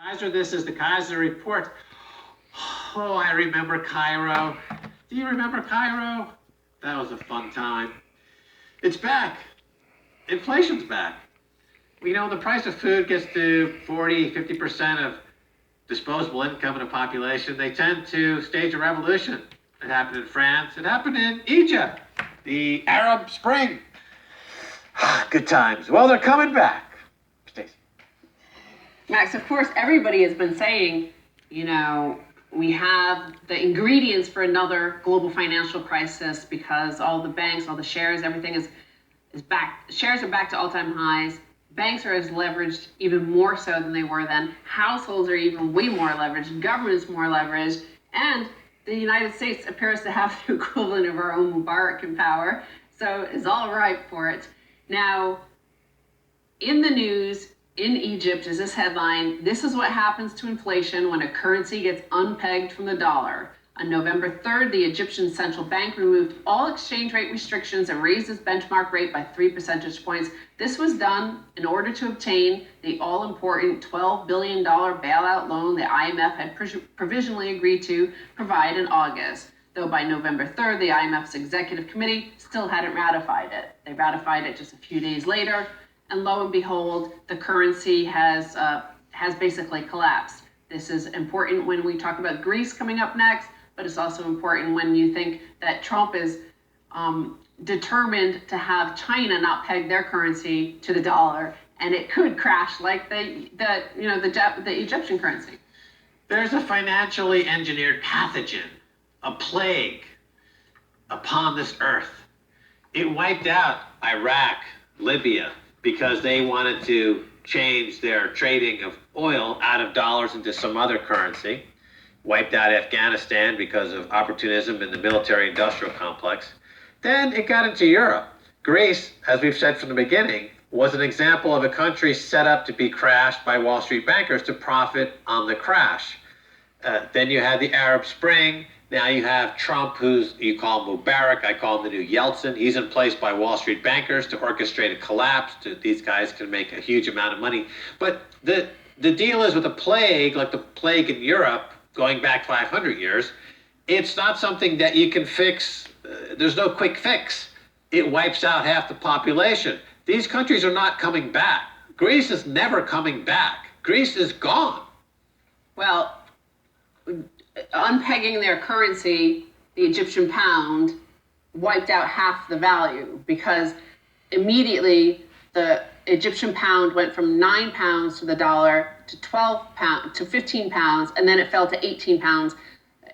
Kaiser, this is the Kaiser Report. Oh, I remember Cairo. Do you remember Cairo? That was a fun time. It's back. Inflation's back. The price of food gets to 40, 50% of disposable income in a population. They tend to stage a revolution. It happened in France. It happened in Egypt. The Arab Spring. Good times. Well, they're coming back. Stacey. Max, of course, everybody has been saying, we have the ingredients for another global financial crisis because all the banks, all the shares, everything is back. Shares are back to all-time highs. Banks are as leveraged, even more so than they were then. Households are even way more leveraged. Government is more leveraged. And the United States appears to have the equivalent of our own Mubarak in power. So it's all ripe for it. Now, in the news, in Egypt is this headline: "This is what happens to inflation when a currency gets unpegged from the dollar." On November 3rd, the Egyptian central bank removed all exchange rate restrictions and raised its benchmark rate by 3 percentage points. This was done in order to obtain the all-important $12 billion bailout loan the IMF had provisionally agreed to provide in August. Though by November 3rd, the IMF's executive committee still hadn't ratified it. They ratified it just a few days later. And lo and behold, the currency has basically collapsed. This is important when we talk about Greece coming up next, but it's also important when you think that Trump is determined to have China not peg their currency to the dollar, and it could crash like the Egyptian currency. There's a financially engineered pathogen, a plague, upon this earth. It wiped out Iraq, Libya, because they wanted to change their trading of oil out of dollars into some other currency. Wiped out Afghanistan because of opportunism in the military-industrial complex. Then it got into Europe. Greece, as we've said from the beginning, was an example of a country set up to be crashed by Wall Street bankers to profit on the crash. Then you had the Arab Spring. Now you have Trump, you call him Mubarak, I call him the new Yeltsin. He's in place by Wall Street bankers to orchestrate a collapse. These guys can make a huge amount of money. But the deal is with a plague, like the plague in Europe, going back 500 years, it's not something that you can fix. There's no quick fix. It wipes out half the population. These countries are not coming back. Greece is never coming back. Greece is gone. Well, unpegging their currency, the Egyptian pound, wiped out half the value because immediately the Egyptian pound went from 9 pounds to the dollar to 12 pounds to 15 pounds, and then it fell to 18 pounds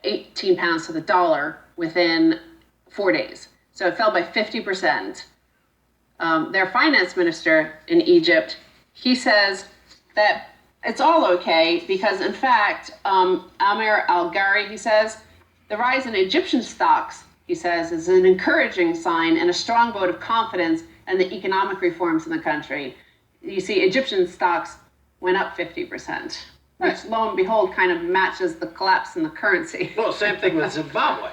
to the dollar within 4 days. So it fell by 50%. Their finance minister in Egypt, he says that it's all okay because, in fact, Amir Al-Ghari, he says, the rise in Egyptian stocks, he says, is an encouraging sign and a strong vote of confidence in the economic reforms in the country. You see, Egyptian stocks went up 50%, which, lo and behold, kind of matches the collapse in the currency. Well, same thing with Zimbabwe.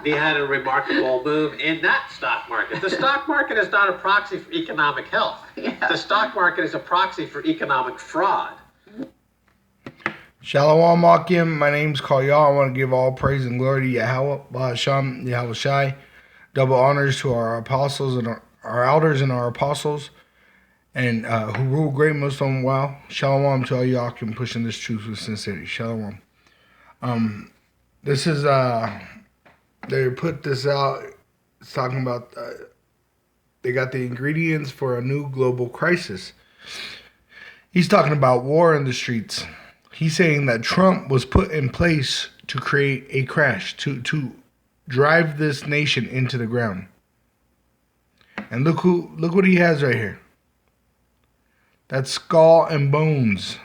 They had a remarkable move in that stock market. The stock market is not a proxy for economic health. Yeah. The stock market is a proxy for economic fraud. Shalom Akim, my name's Kal-Yah. I want to give all praise and glory to Yahweh, Ba'asham, Yahweh Shai. Double honors to our apostles and our elders and our apostles, and who rule great Muslim well. Shalom to all Yakim pushing this truth with sincerity. Shalom. This is, they put this out, it's talking about, they got the ingredients for a new global crisis. He's talking about war in the streets. He's saying that Trump was put in place to create a crash, to drive this nation into the ground. And look what he has right here. That's skull and bones.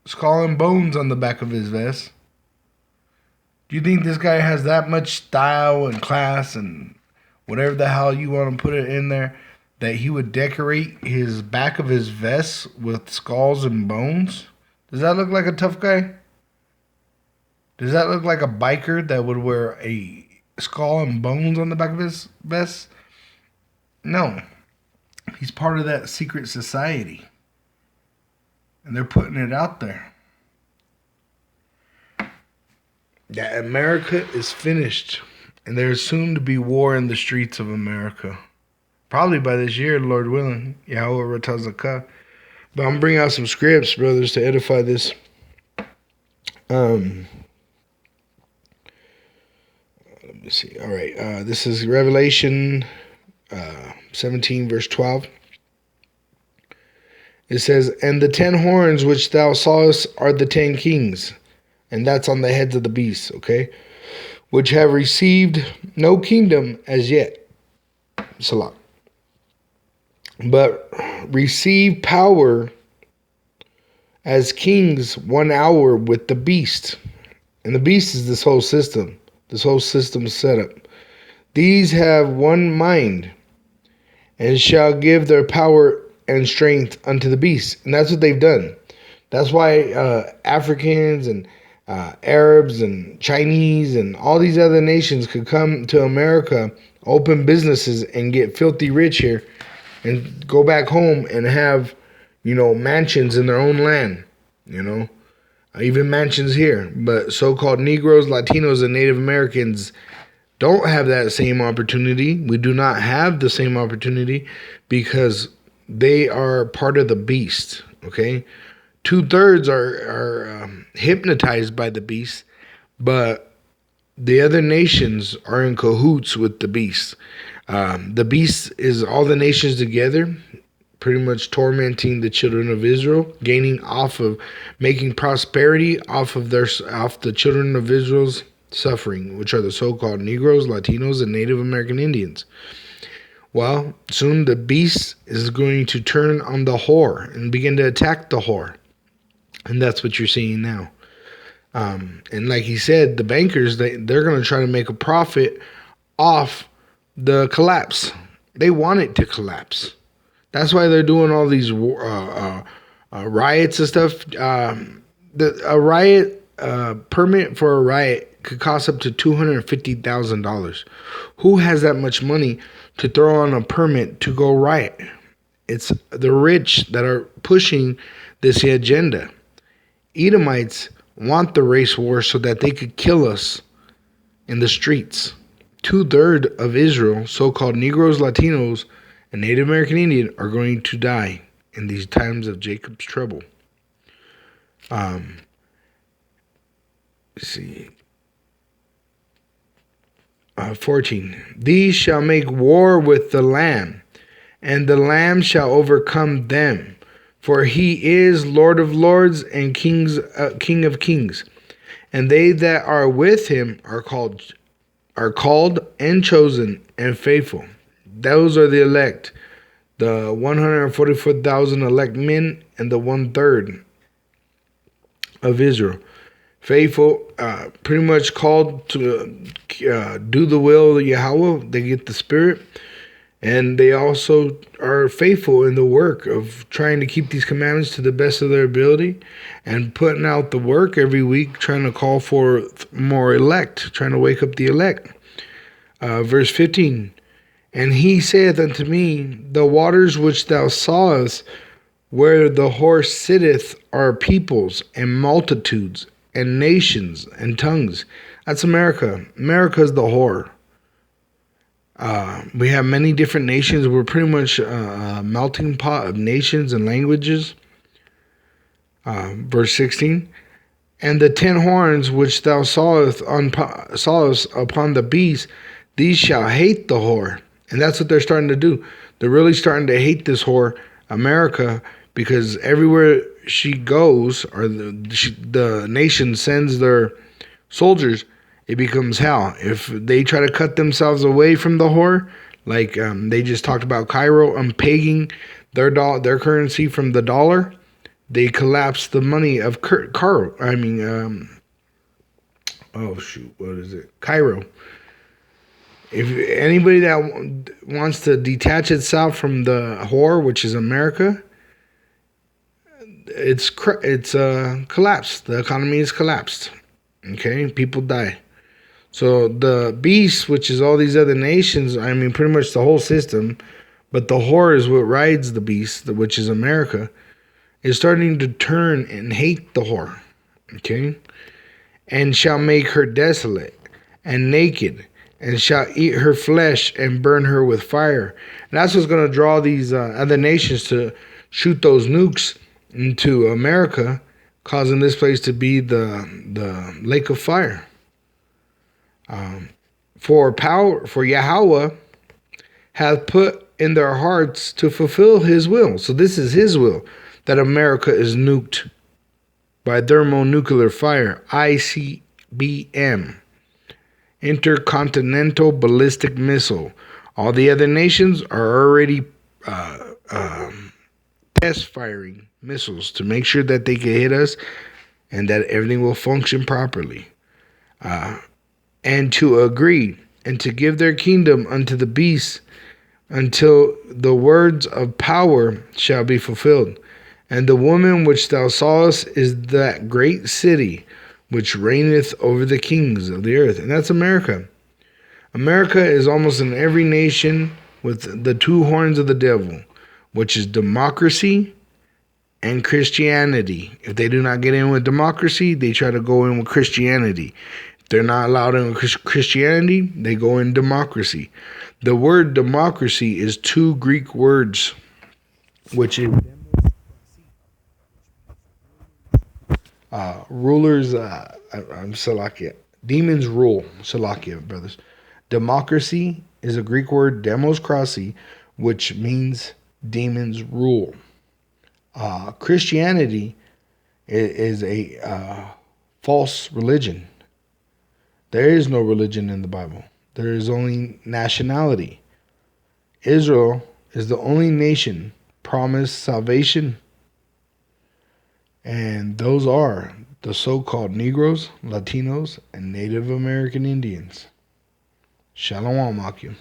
Skull and bones on the back of his vest. Do you think this guy has that much style and class and whatever the hell you want to put it in there, that he would decorate his back of his vest with skulls and bones? Does that look like a tough guy? Does that look like a biker that would wear a skull and bones on the back of his vest? No. He's part of that secret society. And they're putting it out there. that America is finished, and there's soon to be war in the streets of America. Probably by this year, Lord willing. Yahweh Ratazakah. But I'm bringing out some scripts, brothers, to edify this. Let me see. All right. This is Revelation 17, verse 12. It says, "And the 10 horns which thou sawest are the 10 kings." And that's on the heads of the beasts, okay? "Which have received no kingdom as yet." Salah. "But receive power as kings 1 hour with the beast." And the beast is this whole system. This whole system setup. "These have one mind, and shall give their power and strength unto the beast." And that's what they've done. That's why Africans and Arabs and Chinese and all these other nations could come to America, open businesses, and get filthy rich here, and go back home and have, mansions in their own land, even mansions here. But so-called Negroes, Latinos, and Native Americans don't have that same opportunity. We do not have the same opportunity because they are part of the beast, okay? 2/3 are hypnotized by the beast, but the other nations are in cahoots with the beast. The beast is all the nations together, pretty much tormenting the children of Israel, making prosperity off the children of Israel's suffering, which are the so-called Negroes, Latinos, and Native American Indians. Well, soon the beast is going to turn on the whore and begin to attack the whore. And that's what you're seeing now. And like he said, the bankers, they're going to try to make a profit off the collapse. They want it to collapse. That's why they're doing all these riots and stuff. A riot permit for a riot could cost up to $250,000. Who has that much money to throw on a permit to go riot? It's the rich that are pushing this agenda. Edomites want the race war so that they could kill us in the streets. 2/3 of Israel, so-called Negroes, Latinos, and Native American Indian, are going to die in these times of Jacob's trouble. Let's see. 14. "These shall make war with the Lamb, and the Lamb shall overcome them. For he is Lord of lords and King of kings. And they that are with him are called and chosen and faithful." Those are the elect, the 144,000 elect men and the 1/3 of Israel. Faithful, pretty much called to do the will of Yahweh. They get the Spirit. And they also are faithful in the work of trying to keep these commandments to the best of their ability and putting out the work every week, trying to call for more elect, trying to wake up the elect. Verse 15, "And he saith unto me, The waters which thou sawest, where the horse sitteth, are peoples and multitudes and nations and tongues." That's America. America's the whore. We have many different nations. We're pretty much a melting pot of nations and languages. Verse 16, "And the 10 horns which thou sawest upon the beast, these shall hate the whore." And that's what they're starting to do. They're really starting to hate this whore, America, because everywhere she goes, or the nation sends their soldiers, it becomes hell. If they try to cut themselves away from the whore, like they just talked about Cairo unpegging their currency from the dollar, they collapse the money of Cairo. Cairo. If anybody that wants to detach itself from the whore, which is America, it's collapsed. The economy is collapsed. Okay, people die. So the beast, which is all these other nations, pretty much the whole system, but the whore is what rides the beast, which is America, is starting to turn and hate the whore. Okay? and shall make her desolate and naked, and shall eat her flesh and burn her with fire. And that's what's going to draw these other nations to shoot those nukes into America, causing this place to be the lake of fire. For Yahweh hath put in their hearts to fulfill his will. So this is his will, that America is nuked by thermonuclear fire, ICBM, intercontinental ballistic missile. All the other nations are already test firing missiles to make sure that they can hit us and that everything will function properly. And to agree and to give their kingdom unto the beast until the words of power shall be fulfilled. And the woman which thou sawest is that great city which reigneth over the kings of the earth. And that's America. America is almost in every nation with the two horns of the devil, which is democracy and Christianity. If they do not get in with democracy, they try to go in with Christianity. If they're not allowed in with Christianity, they go in democracy. The word democracy is two Greek words, which is rulers, I'm Salakia. Demons rule, Salakia, brothers. Democracy is a Greek word, demoskrasi, which means demons rule. Christianity is a false religion. There is no religion in the Bible. There is only nationality. Israel is the only nation promised salvation. And those are the so-called Negroes, Latinos, and Native American Indians. Shalom, Akim.